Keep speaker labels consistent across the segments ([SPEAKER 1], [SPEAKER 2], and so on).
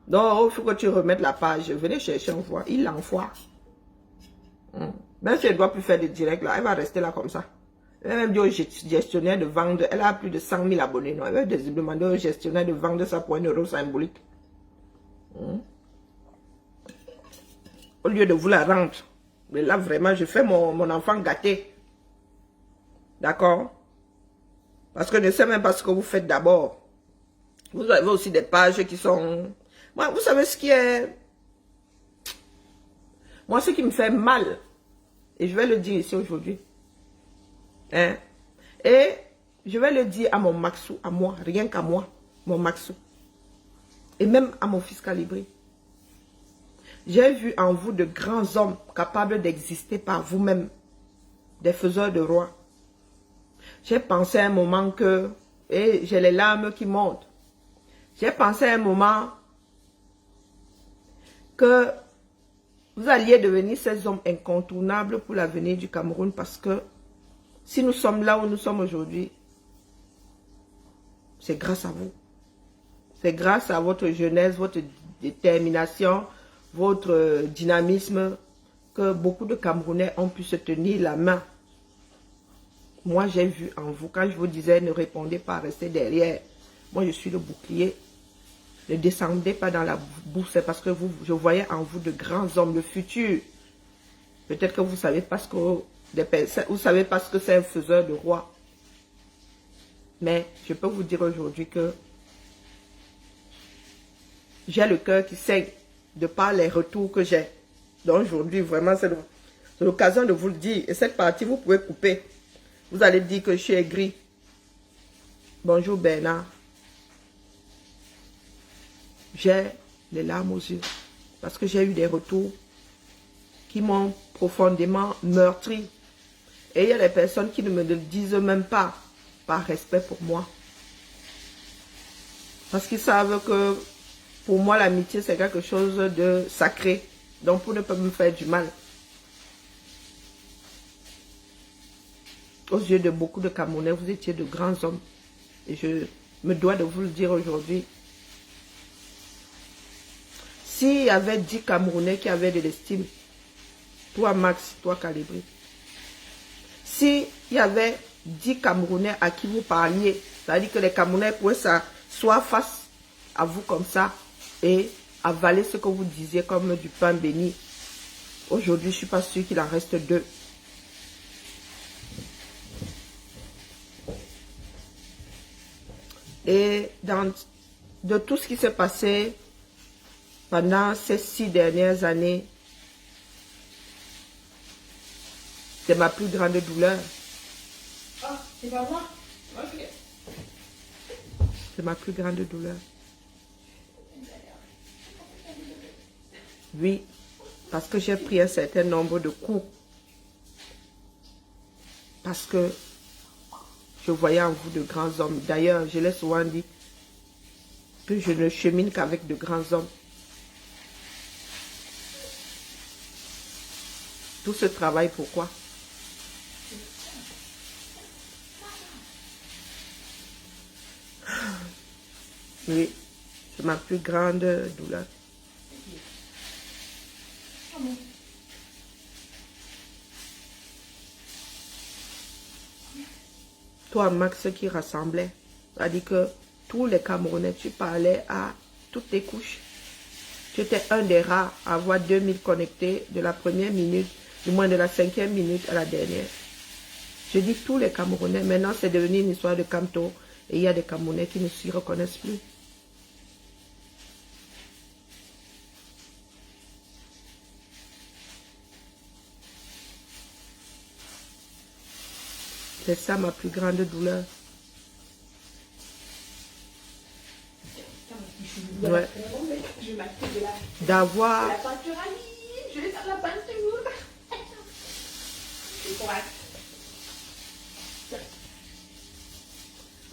[SPEAKER 1] Donc, il faut que tu remettes la page. Venez chercher, on voit. Il l'envoie. Même si elle ne doit plus faire de direct, là, elle va rester là comme ça. Elle va même dire au gestionnaire de vendre. Elle a plus de 100 000 abonnés. Non, elle va demander au gestionnaire de vendre ça pour 1 euro symbolique. Au lieu de vous la rendre. Mais là, vraiment, je fais mon enfant gâté. D'accord? Parce que je ne sais même pas ce que vous faites d'abord. Vous avez aussi des pages qui sont... Moi, vous savez ce qui est... Moi, ce qui me fait mal, et je vais le dire ici aujourd'hui, hein, et je vais le dire à mon Maxou, à moi, rien qu'à moi, mon Maxou, et même à mon fils Calibré. J'ai vu en vous de grands hommes capables d'exister par vous-même, des faiseurs de rois. J'ai pensé à un moment que, et j'ai les larmes qui montent, j'ai pensé à un moment que vous alliez devenir ces hommes incontournables pour l'avenir du Cameroun, parce que si nous sommes là où nous sommes aujourd'hui, c'est grâce à vous. C'est grâce à votre jeunesse, votre détermination, votre dynamisme, que beaucoup de Camerounais ont pu se tenir la main. Moi, j'ai vu en vous, quand je vous disais, ne répondez pas, restez derrière. Moi, je suis le bouclier. Ne descendez pas dans la boue, c'est parce que je voyais en vous de grands hommes, le futur. Peut-être que vous savez parce que vous savez parce que c'est un faiseur de roi. Mais je peux vous dire aujourd'hui que j'ai le cœur qui saigne de par les retours que j'ai. Donc aujourd'hui, vraiment, c'est l'occasion de vous le dire. Et cette partie, vous pouvez couper. Vous allez dire que je suis aigri. Bonjour Bernard. J'ai les larmes aux yeux. Parce que j'ai eu des retours qui m'ont profondément meurtri. Et il y a des personnes qui ne me le disent même pas par respect pour moi. Parce qu'ils savent que pour moi, l'amitié, c'est quelque chose de sacré. Donc, pour ne pas me faire du mal. Aux yeux de beaucoup de Camerounais, vous étiez de grands hommes. Et je me dois de vous le dire aujourd'hui. S'il y avait 10 Camerounais qui avaient de l'estime, toi Max, toi Calibré, s'il y avait 10 Camerounais à qui vous parliez, c'est-à-dire que les Camerounais pouvaient s'asseoir face à vous comme ça et avaler ce que vous disiez comme du pain béni. Aujourd'hui, je ne suis pas sûre qu'il en reste 2. Et de tout ce qui s'est passé pendant ces 6 dernières années, c'est ma plus grande douleur.
[SPEAKER 2] Ah, c'est pas moi? Ok.
[SPEAKER 1] C'est ma plus grande douleur. Oui, parce que j'ai pris un certain nombre de coups. Parce que je voyais en vous de grands hommes. D'ailleurs, je l'ai souvent dit que je ne chemine qu'avec de grands hommes. Tout ce travail, pourquoi? Oui, c'est ma plus grande douleur. Toi, Max, qui rassemblait, c'est-à-dire que tous les Camerounais, tu parlais à toutes les couches. Tu étais un des rares à avoir 2000 connectés de la première minute, du moins de la 5e minute à la dernière. Je dis tous les Camerounais. Maintenant, c'est devenu une histoire de Camto. Et il y a des Camerounais qui ne s'y reconnaissent plus. C'est ça ma plus grande douleur. Ouais. D'avoir...
[SPEAKER 2] La peinture à vie, je vais faire la peinture. C'est correct.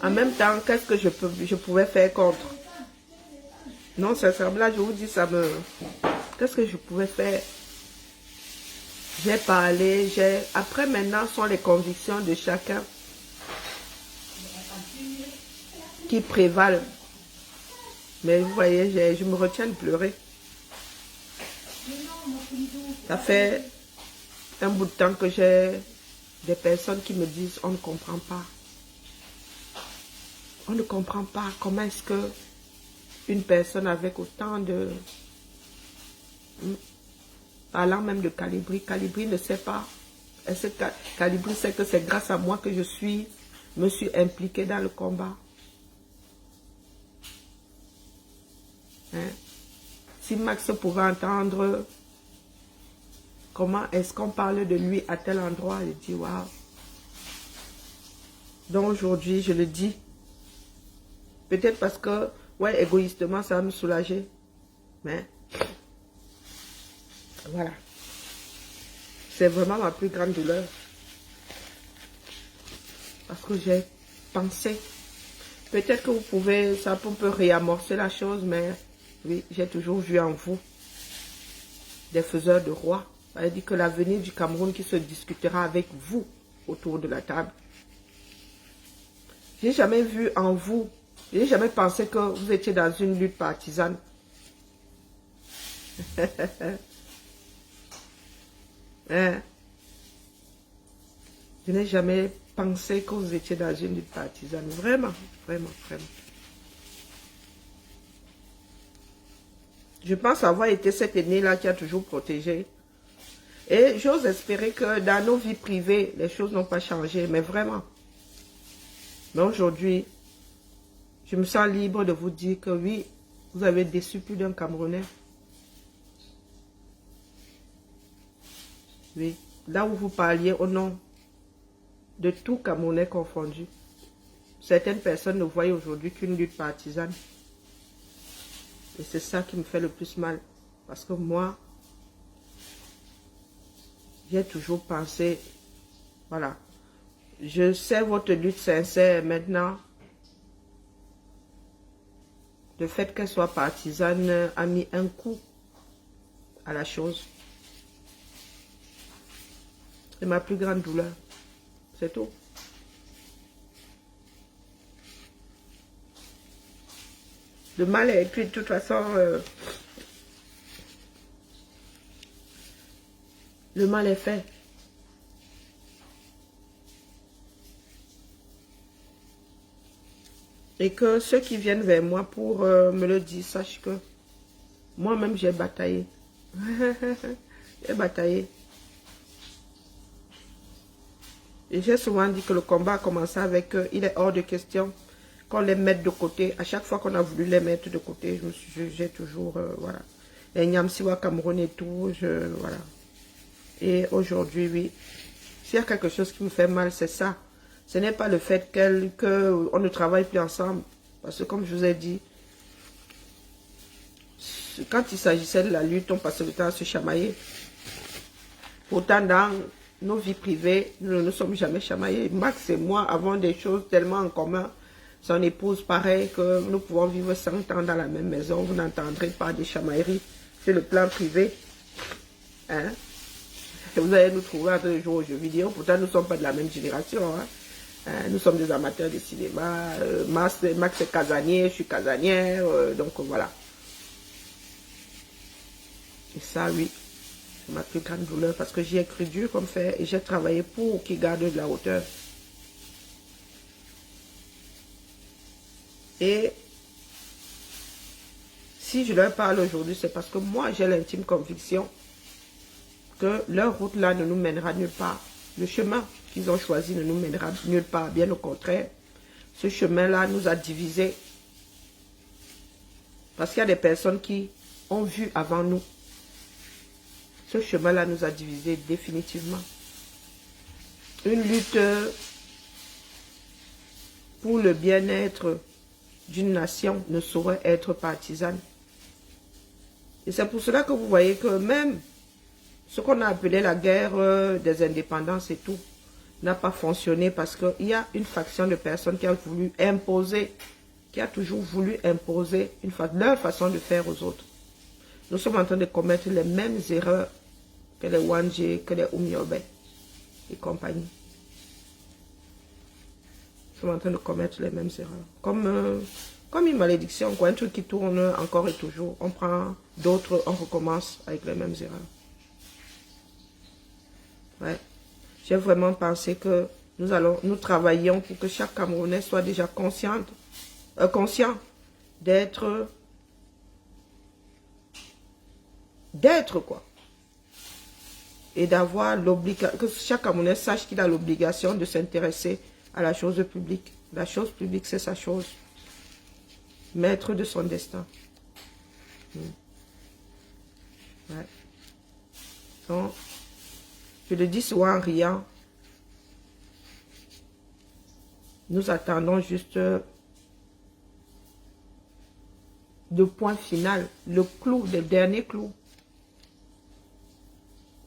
[SPEAKER 1] En même temps, qu'est-ce que je pouvais faire contre? Non, sincèrement, là, je vous dis, ça me... Qu'est-ce que je pouvais faire? J'ai parlé, Après, maintenant, sont les convictions de chacun qui prévalent. Mais vous voyez, je me retiens de pleurer. Ça fait un bout de temps que j'ai des personnes qui me disent on ne comprend pas. On ne comprend pas comment est-ce que une personne avec autant de... Parlant même de Calibri, Calibri ne sait pas. Calibri sait que c'est grâce à moi que me suis impliquée dans le combat. Hein? Si Max pouvait entendre comment est-ce qu'on parle de lui à tel endroit, il dit waouh. Donc aujourd'hui, je le dis. Peut-être parce que, ouais, égoïstement, ça va me soulager. Mais, voilà. C'est vraiment ma plus grande douleur. Parce que j'ai pensé. Peut-être que vous pouvez, ça peut réamorcer la chose, mais oui, j'ai toujours vu en vous des faiseurs de rois. Ça veut dire que l'avenir du Cameroun qui se discutera avec vous autour de la table. J'ai jamais vu en vous, j'ai jamais pensé que vous étiez dans une lutte partisane. Hein? Je n'ai jamais pensé que vous étiez dans une lutte partisane. Vraiment, vraiment, vraiment. Je pense avoir été cet aîné-là qui a toujours protégé. Et j'ose espérer que dans nos vies privées, les choses n'ont pas changé, mais vraiment. Mais aujourd'hui, je me sens libre de vous dire que oui, vous avez déçu plus d'un Camerounais. Oui, là où vous parliez au nom de tout Camerounais confondu. Certaines personnes ne voient aujourd'hui qu'une lutte partisane. Et c'est ça qui me fait le plus mal. Parce que moi, j'ai toujours pensé, voilà, je sais votre lutte sincère maintenant. Le fait qu'elle soit partisane a mis un coup à la chose. C'est ma plus grande douleur. C'est tout. Le mal est écrit de toute façon. Le mal est fait. Et que ceux qui viennent vers moi pour me le dire, sachent que moi-même j'ai bataillé. J'ai bataillé. Et j'ai souvent dit que le combat a commencé avec eux. Il est hors de question qu'on les mette de côté. À chaque fois qu'on a voulu les mettre de côté, j'ai toujours, voilà. Les Nyamsiwa Cameroun et tout, voilà. Et aujourd'hui, oui, s'il y a quelque chose qui me fait mal, c'est ça. Ce n'est pas le fait qu'on ne travaille plus ensemble. Parce que comme je vous ai dit, quand il s'agissait de la lutte, on passait le temps à se chamailler. Pourtant, dans nos vies privées, nous ne nous sommes jamais chamaillés. Max et moi avons des choses tellement en commun. Son épouse, pareil, que nous pouvons vivre 100 ans dans la même maison. Vous n'entendrez pas des chamailleries sur le plan privé. Hein? Vous allez nous trouver en train de jouer aux jeux vidéo. Pourtant, nous ne sommes pas de la même génération. Hein? Nous sommes des amateurs de cinéma. Max est casanier, je suis casanière. Donc voilà. Et ça, oui, c'est ma plus grande douleur parce que j'y ai cru dur comme fer et j'ai travaillé pour qu'il garde de la hauteur. Et si je leur parle aujourd'hui, c'est parce que moi, j'ai l'intime conviction que leur route là ne nous mènera nulle part. Le chemin qu'ils ont choisi ne nous mènera nulle part, bien au contraire. Ce chemin-là nous a divisés. Parce qu'il y a des personnes qui ont vu avant nous. Ce chemin-là nous a divisés définitivement. Une lutte pour le bien-être d'une nation ne saurait être partisane. Et c'est pour cela que vous voyez que même ce qu'on a appelé la guerre des indépendances et tout n'a pas fonctionné parce qu'il y a une faction de personnes qui a voulu imposer, qui a toujours voulu imposer leur façon de faire aux autres. Nous sommes en train de commettre les mêmes erreurs que les Wanje, que les Oumiobe et compagnie. Nous sommes en train de commettre les mêmes erreurs. Comme comme une malédiction, quoi, un truc qui tourne encore et toujours. On prend d'autres, on recommence avec les mêmes erreurs. Ouais. J'ai vraiment pensé que nous travaillions pour que chaque Camerounais soit déjà conscient d'être quoi. Et d'avoir l'obligation, que chaque Camerounais sache qu'il a l'obligation de s'intéresser à la chose publique. La chose publique, c'est sa chose. Maître de son destin. Ouais. Donc, je le dis souvent en riant. Nous attendons juste le point final, le clou, le dernier clou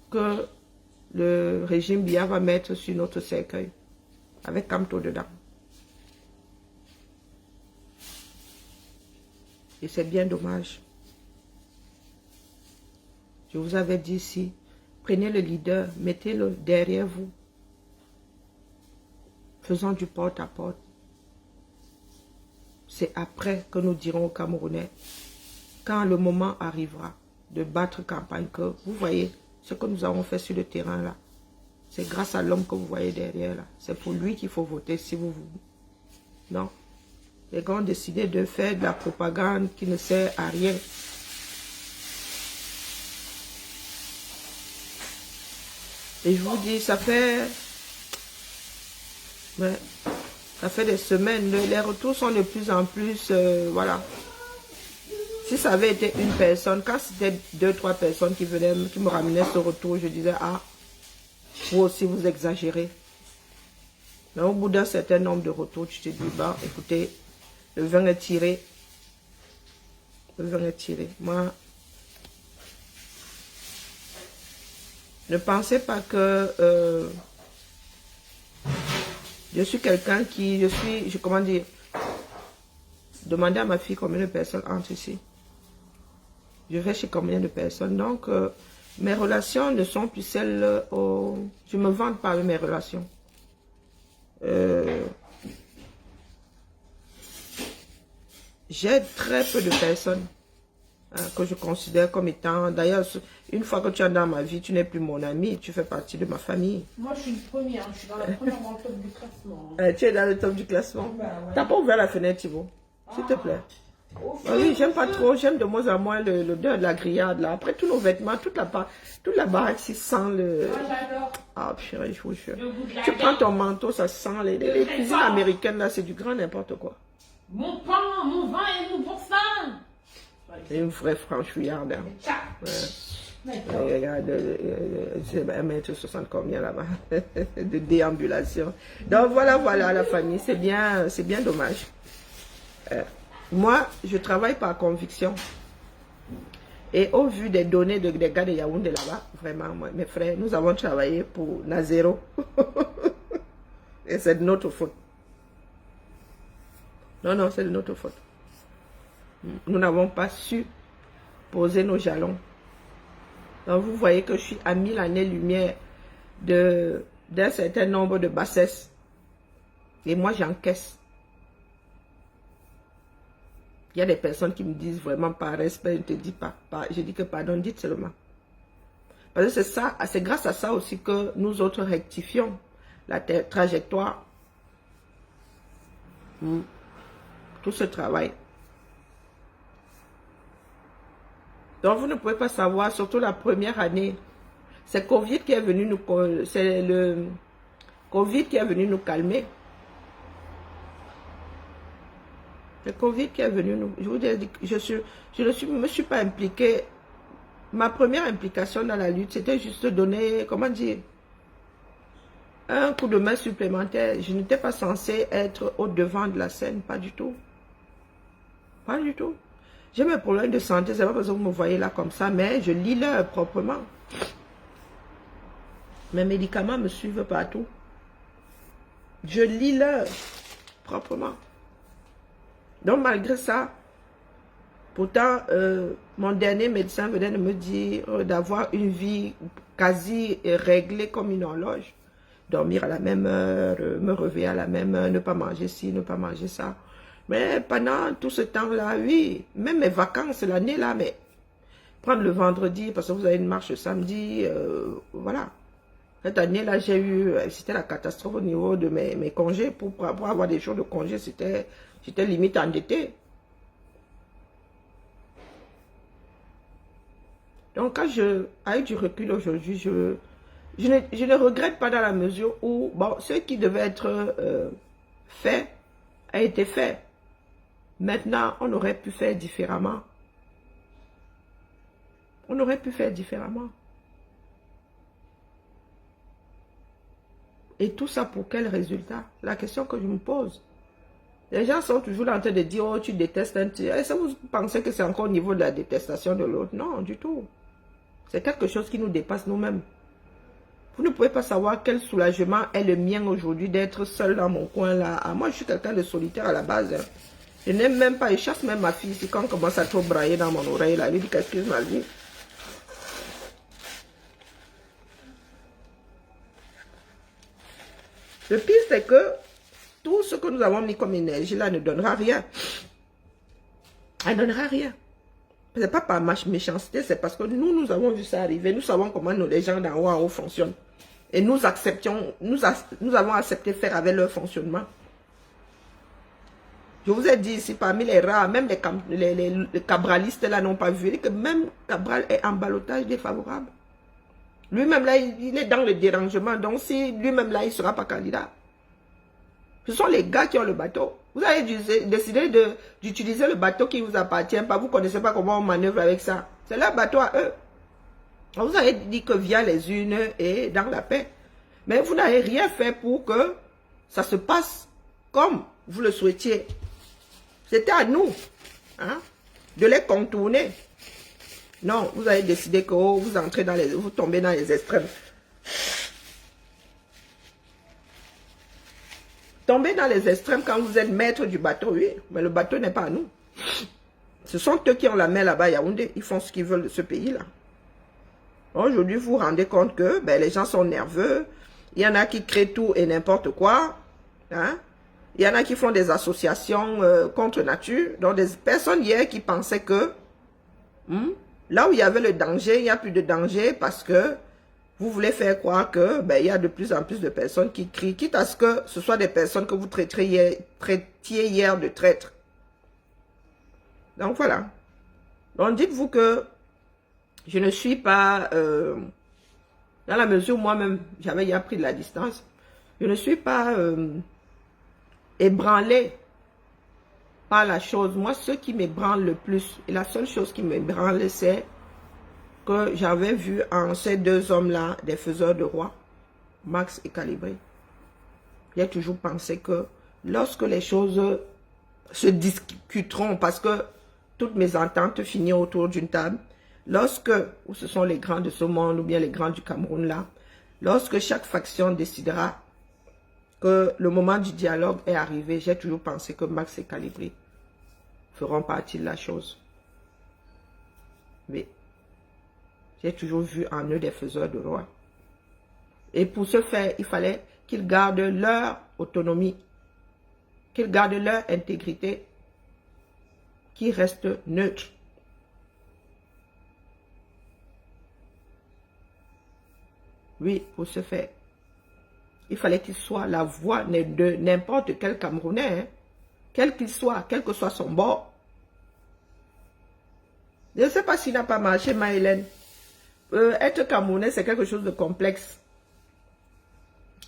[SPEAKER 1] que le régime Biya va mettre sur notre cercueil avec Kamto dedans. Et c'est bien dommage. Je vous avais dit ici, prenez le leader, mettez-le derrière vous. Faisons du porte-à-porte. C'est après que nous dirons aux Camerounais, quand le moment arrivera de battre campagne, que vous voyez ce que nous avons fait sur le terrain là. C'est grâce à l'homme que vous voyez derrière là. C'est pour lui qu'il faut voter si vous voulez. Non. Les gens ont décidé de faire de la propagande qui ne sert à rien. Et je vous dis, ça fait des semaines, les retours sont de plus en plus, voilà. Si ça avait été une personne, quand c'était 2-3 personnes qui venaient, qui me ramenaient ce retour, je disais, ah, vous aussi vous exagérez. Mais au bout d'un certain nombre de retours, tu te dis, bah, écoutez, le vin est tiré. Le vin est tiré. Moi, ne pensez pas que je suis quelqu'un qui, comment dire, demandez à ma fille combien de personnes entrent ici. Je vais chez combien de personnes. Donc, mes relations ne sont plus celles je me vante pas avec mes relations. J'ai très peu de personnes que je considère comme étant... D'ailleurs, une fois que tu es dans ma vie, tu n'es plus mon ami, tu fais partie de ma famille.
[SPEAKER 2] Moi, je suis une première, je suis dans la première dans le top du classement.
[SPEAKER 1] Tu es dans le top du classement.
[SPEAKER 2] Bah, ouais.
[SPEAKER 1] T'as pas ouvert la fenêtre, Thibaut, s'il te plaît. Oui, j'aime pas trop, j'aime de moins en moins l'odeur de la grillade là. Après tous nos vêtements, toute la baraque, ça sent le...
[SPEAKER 2] Moi, j'adore.
[SPEAKER 1] Ah purée, je vous jure.
[SPEAKER 2] Le goût de la
[SPEAKER 1] Tu prends
[SPEAKER 2] viande.
[SPEAKER 1] ton manteau, ça sent les cuisines américaines là, c'est du grand n'importe quoi.
[SPEAKER 2] Mon pain, mon vin et mon bon sang.
[SPEAKER 1] C'est une vraie franchouillarde. Hein.
[SPEAKER 2] Ciao.
[SPEAKER 1] Ouais. Regarde, c'est 1m60 combien là-bas de déambulation. Donc voilà la famille, c'est bien dommage. Moi, je travaille par conviction. Et au vu des données des gars de Yaoundé là-bas, vraiment, moi, mes frères, nous avons travaillé pour Nazero. Et c'est de notre faute. Non, c'est de notre faute. Nous n'avons pas su poser nos jalons. Donc vous voyez que je suis à 1000 années-lumière d'un certain nombre de bassesses. Et moi, j'encaisse. Il y a des personnes qui me disent vraiment par respect, je ne te dis pas. Je dis que pardon, dites seulement. Parce que c'est grâce à ça aussi que nous autres rectifions la trajectoire. Tout ce travail. Donc vous ne pouvez pas savoir, surtout la première année. C'est Covid qui est venu nous... C'est le Covid qui est venu nous calmer. Le Covid qui est venu nous... Je vous ai dit que je ne me suis pas impliquée. Ma première implication dans la lutte, c'était juste donner, comment dire, un coup de main supplémentaire. Je n'étais pas censée être au devant de la scène, pas du tout. Pas du tout. J'ai mes problèmes de santé, c'est pas parce que vous me voyez là comme ça, mais je lis l'heure proprement. Mes médicaments me suivent partout. Je lis l'heure proprement. Donc malgré ça, pourtant, mon dernier médecin venait de me dire d'avoir une vie quasi réglée comme une horloge. Dormir à la même heure, me réveiller à la même heure, ne pas manger ci, ne pas manger ça. Mais pendant tout ce temps-là, oui, même mes vacances l'année là, mais prendre le vendredi parce que vous avez une marche le samedi, voilà. Cette année-là, j'ai eu, c'était la catastrophe au niveau de mes congés. Pour avoir des jours de congés, j'étais limite endettée. Donc, quand avec du recul aujourd'hui, je ne regrette pas dans la mesure où, bon, ce qui devait être fait a été fait. Maintenant, on aurait pu faire différemment. On aurait pu faire différemment. Et tout ça pour quel résultat? La question que je me pose. Les gens sont toujours en train de dire, oh, tu détestes un tir. Est-ce que vous pensez que c'est encore au niveau de la détestation de l'autre? Non, du tout. C'est quelque chose qui nous dépasse nous-mêmes. Vous ne pouvez pas savoir quel soulagement est le mien aujourd'hui d'être seul dans mon coin là. Ah, moi, je suis quelqu'un de solitaire à la base. Hein. Je n'aime même pas, je chasse même ma fille ici quand on commence à trop brailler dans mon oreille là. Elle lui dit qu'excuse ma vie. Le pire, c'est que tout ce que nous avons mis comme énergie là ne donnera rien. Elle ne donnera rien. Ce n'est pas par méchanceté, c'est parce que nous avons vu ça arriver. Nous savons comment les gens d'en haut en haut fonctionnent. Et nous avons accepté de faire avec leur fonctionnement. Je vous ai dit ici, parmi les rares, même les cabralistes là n'ont pas vu que même Cabral est en ballottage défavorable. Lui-même là, il est dans le dérangement. Donc si lui-même là, il ne sera pas candidat. Ce sont les gars qui ont le bateau. Vous avez décidé d'utiliser le bateau qui ne vous appartient pas. Vous ne connaissez pas comment on manœuvre avec ça. C'est leur bateau à eux. Vous avez dit que via les unes et dans la paix. Mais vous n'avez rien fait pour que ça se passe comme vous le souhaitiez. C'était à nous hein, de les contourner. Non, vous avez décidé que vous entrez dans vous tombez dans les extrêmes. Tomber dans les extrêmes quand vous êtes maître du bateau, oui, mais le bateau n'est pas à nous. Ce sont eux qui ont la main là-bas à Yaoundé. Ils font ce qu'ils veulent de ce pays-là. Aujourd'hui, vous vous rendez compte que les gens sont nerveux. Il y en a qui créent tout et n'importe quoi. Hein? Il y en a qui font des associations contre nature. Donc, des personnes hier qui pensaient que là où il y avait le danger, il n'y a plus de danger parce que vous voulez faire croire que il y a de plus en plus de personnes qui crient, quitte à ce que ce soit des personnes que vous traitiez hier de traîtres. Donc voilà. Donc dites-vous que je ne suis pas, dans la mesure où moi-même j'avais déjà pris de la distance, je ne suis pas ébranlé par la chose. Moi, ce qui m'ébranle le plus, et la seule chose qui m'ébranle, c'est que j'avais vu en ces deux hommes-là des faiseurs de rois, Max et Calibré. J'ai toujours pensé que lorsque les choses se discuteront, parce que toutes mes ententes finiront autour d'une table, lorsque, ou ce sont les grands de ce monde, ou bien les grands du Cameroun là, lorsque chaque faction décidera que le moment du dialogue est arrivé, j'ai toujours pensé que Max et Calibré feront partie de la chose. Mais j'ai toujours vu en eux des faiseurs de rois. Et pour ce faire, il fallait qu'ils gardent leur autonomie, qu'ils gardent leur intégrité, qu'ils restent neutres. Oui, pour ce faire, il fallait qu'ils soient la voix de n'importe quel Camerounais, hein, quel qu'il soit, quel que soit son bord. Je ne sais pas s'il n'a pas marché, Maëlène. Être Camerounais, c'est quelque chose de complexe.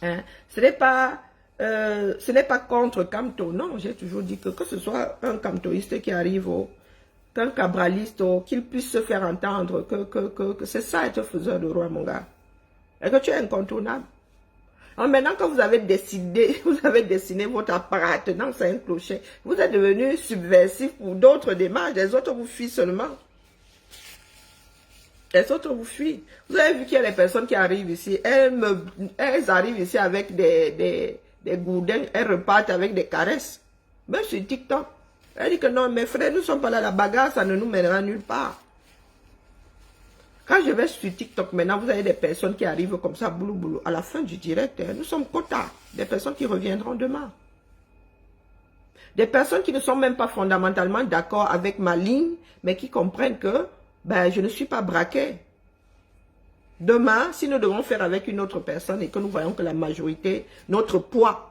[SPEAKER 1] Hein? Ce n'est pas contre Camto. Non, j'ai toujours dit que ce soit un camtoïste qui arrive, qu'un cabraliste, qu'il puisse se faire entendre, que c'est ça être faiseur de roi, mon gars. Et que tu es incontournable. Alors maintenant que vous avez décidé, vous avez dessiné votre appartenance à un clocher, vous êtes devenu subversif pour d'autres démarches, les autres vous fuient seulement. Les autres vous fuient. Vous avez vu qu'il y a les personnes qui arrivent ici, elles arrivent ici avec des gourdins, elles repartent avec des caresses. Même sur TikTok. Elle dit que non, mes frères, nous ne sommes pas là, la bagarre, ça ne nous mènera nulle part. Quand je vais sur TikTok, maintenant, vous avez des personnes qui arrivent comme ça, boulou boulou. À la fin du direct, nous sommes quota. Des personnes qui reviendront demain. Des personnes qui ne sont même pas fondamentalement d'accord avec ma ligne, mais qui comprennent que ben, je ne suis pas braqué. Demain, si nous devons faire avec une autre personne et que nous voyons que la majorité, notre poids,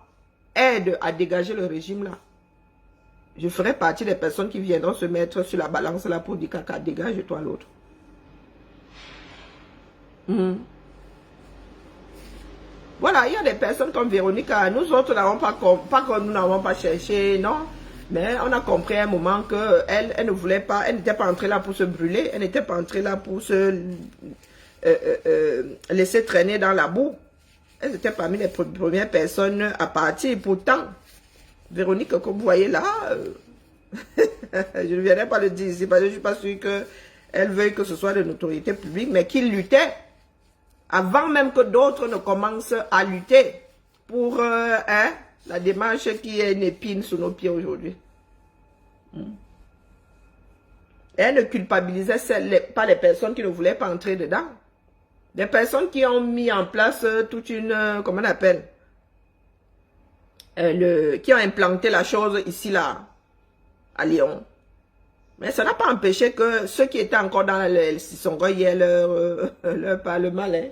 [SPEAKER 1] aide à dégager le régime là, je ferai partie des personnes qui viendront se mettre sur la balance là pour dire caca, dégage-toi l'autre. Voilà, il y a des personnes comme Véronique, nous autres n'avons pas que nous n'avons pas cherché, non. Mais on a compris à un moment qu'elle elle ne voulait pas, elle n'était pas entrée là pour se brûler, elle n'était pas entrée là pour se laisser traîner dans la boue. Elle était parmi les premières personnes à partir. Pourtant, Véronique, comme vous voyez là, je ne viendrai pas le dire ici parce que je ne suis pas sûre qu'elle veuille que ce soit de notoriété publique, mais qu'il luttait avant même que d'autres ne commencent à lutter pour la démarche qui est une épine sous nos pieds aujourd'hui. Elle ne culpabilisait pas les personnes qui ne voulaient pas entrer dedans. Des personnes qui ont mis en place toute une, comment on appelle, qui ont implanté la chose ici, là, à Lyon. Mais ça n'a pas empêché que ceux qui étaient encore dans le Sissongo hier leur parlement, hein,